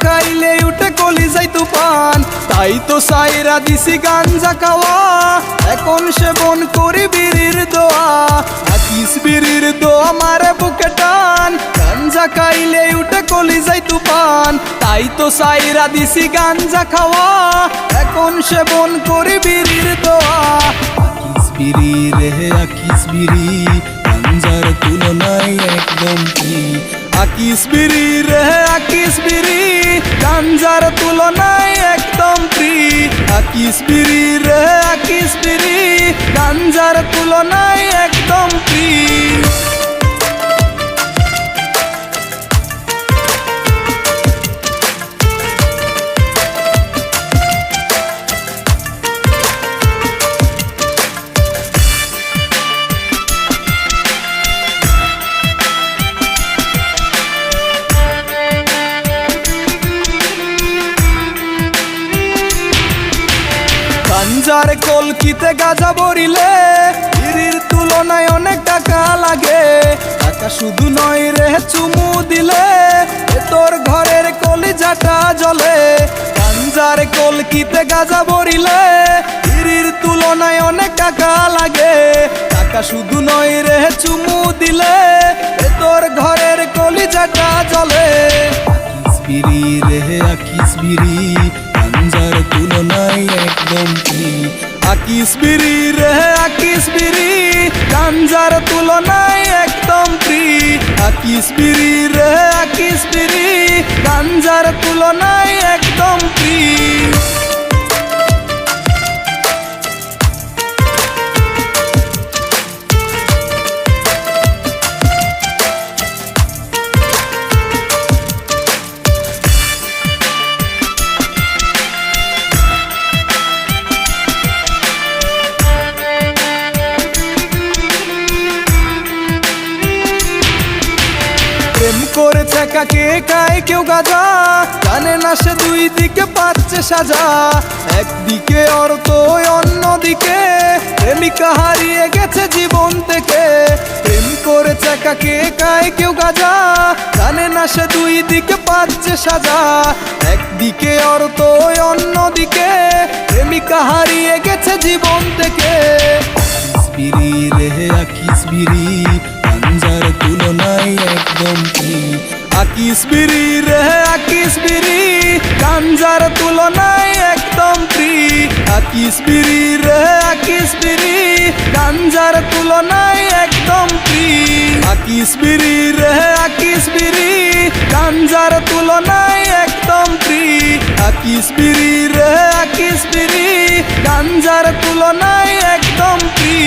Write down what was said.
খাইলে উঠে কলিজায় তুফান, তাই তো সাইরা দিছি গাঞ্জা খাওয়া, এখন সেবন করি বিড়ির দোয়া। আকিস বিড়ির দোয়া মারে বুকে টান, গাঞ্জা খাইলে উঠে কলিজায় তুফান, তাই তো সাইরা দিছি গাঞ্জা খাওয়া, এখন সেবন করি বিড়ির দোয়া। আকিস বিড়ি রে আকিস বিড়ি, গাঞ্জার তুলনায় একদম কি। আকিস বিড়ি রে আকিস বিড়ি, গাঞ্জার তুলনায় একদম ফ্রি। আকিস বিড়ি রে আকিস বিড়ি, গাঞ্জার তুলনায় একদম ফ্রি। গাঞ্জার কলকিতে গাজা ভরিলে বিড়ির তুলনায় অনেক টাকা লাগে। টাকা শুধু নয় রে, চুমু দিলে তোর ঘরের কলিজাটা জ্বলে। গাঞ্জার কলকিতে গাজা ভরিলে বিড়ির তুলনায় অনেক টাকা লাগে। টাকা শুধু নয় রে, চুমু দিলে তোর ঘরের কলিজাটা জ্বলে। আকিস বিড়ি রে আকিস বিড়ি, গাঞ্জার তুলনায় একদম ফ্রি। আকিস বিড়ি রে আকিস বিড়ি, গাঞ্জার তুলনায় একদম ফ্রি। আকিস বিড়ি রে আকিস বিড়ি, গাঞ্জার তুলনায় একদম ফ্রি। প্রেম করেছে কাকে খায় কেউ গাজা, জানে না সে দুই দিকে পাচ্ছে সাজা। একদিকে অর্থ অন্যদিকে, প্রেমিকা হারিয়ে গেছে জীবন থেকে। প্রেম করেছে কাকে খায় কেউ গাজা, জানে না সে দুই দিকে পাচ্ছে সাজা। একদিকে অর্থ অন্যদিকে, প্রেমিকা হারিয়ে গেছে জীবন থেকে। আকিস বিড়ি রে আকিস বিড়ি, গাঞ্জার তুলনায় একদম ফ্রি। আকিস বিড়ি রে আকিস বিড়ি, গাঞ্জার তুলনায় একদম ফ্রি। আকিস বিড়ি রে আকিস বিড়ি, গাঞ্জার তুলনায় একদম ফ্রি। আকিস বিড়ি রে আকিস বিড়ি, গাঞ্জার তুলনায় একদম ফ্রি। আকিস বিড়ি রে আকিস বিড়ি, গাঞ্জার তুলনায় একদম ফ্রি।